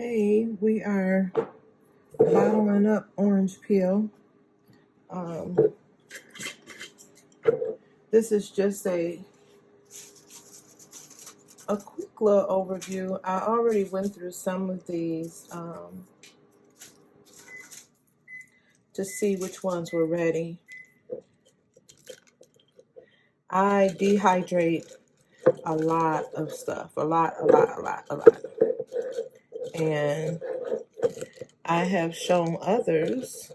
Hey, we are bottling up orange peel. This is just a quick little overview. I already went through some of these to see which ones were ready. I dehydrate a lot of stuff, a lot. And I have shown others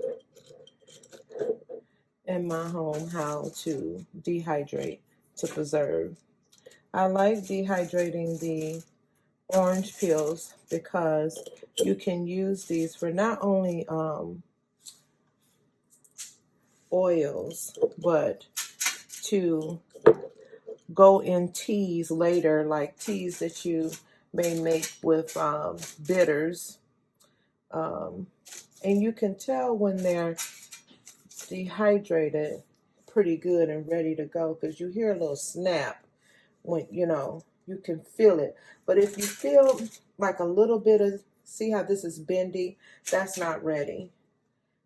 in my home how to dehydrate to preserve. I like dehydrating the orange peels because you can use these for not only oils, but to go in teas later, like teas that you may make with bitters. And you can tell when they're dehydrated pretty good and ready to go because you hear a little snap when you can feel it. But if you feel like a little bit of, see how this is bendy, that's not ready.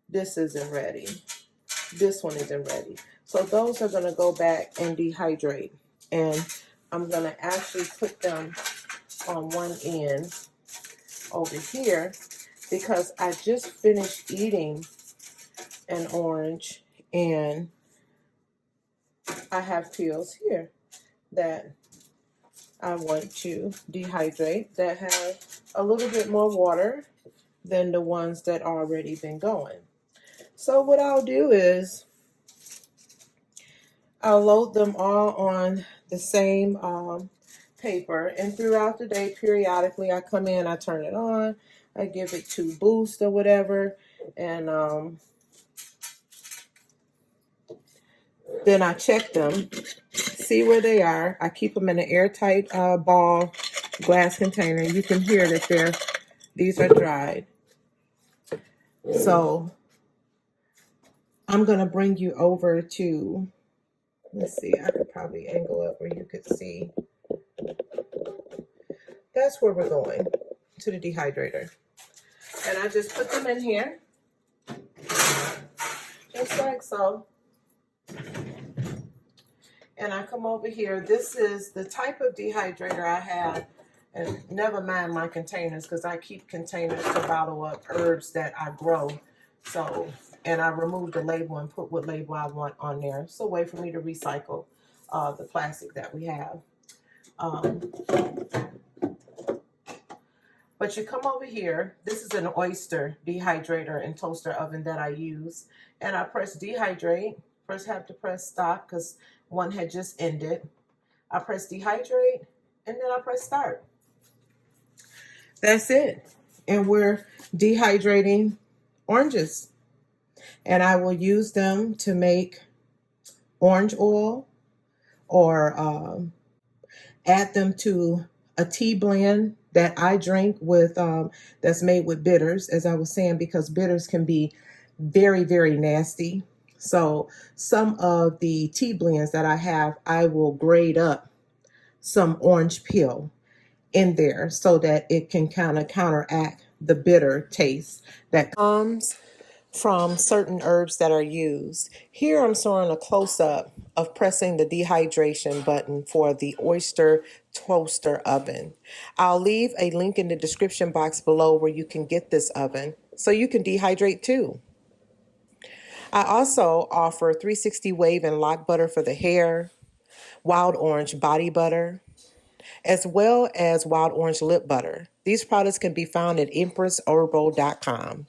This isn't ready. This one isn't ready. So those are going to go back and dehydrate, and I'm going to actually put them on one end over here because I just finished eating an orange and I have peels here that I want to dehydrate that have a little bit more water than the ones that already been going. So what I'll do is I'll load them all on the same paper, and throughout the day, periodically, I come in, I turn it on, I give it 2 boosts or whatever, and then I check them, see where they are. I keep them in an airtight ball glass container. You can hear that these are dried. So I'm going to bring you over to, let's see, I could probably angle up where you could see. That's where we're going, to the dehydrator. And I just put them in here, just like so. And I come over here. This is the type of dehydrator I have. And never mind my containers, because I keep containers to bottle up herbs that I grow. So, and I remove the label and put what label I want on there. It's a way for me to recycle the plastic that we have. But you come over here. This is an Oster dehydrator and toaster oven that I use. And I press dehydrate. First have to press stop because one had just ended. I press dehydrate and then I press start. That's it. And we're dehydrating oranges. And I will use them to make orange oil or add them to a tea blend that I drink with that's made with bitters, as I was saying, because bitters can be very, very nasty. So some of the tea blends that I have, I will grate up some orange peel in there so that it can kind of counteract the bitter taste that comes from certain herbs that are used. Here I'm showing a close-up of pressing the dehydration button for the Oster toaster oven. I'll leave a link in the description box below where you can get this oven so you can dehydrate too. I also offer 360 wave and lock butter for the hair, wild orange body butter, as well as wild orange lip butter. These products can be found at empressherbal.com.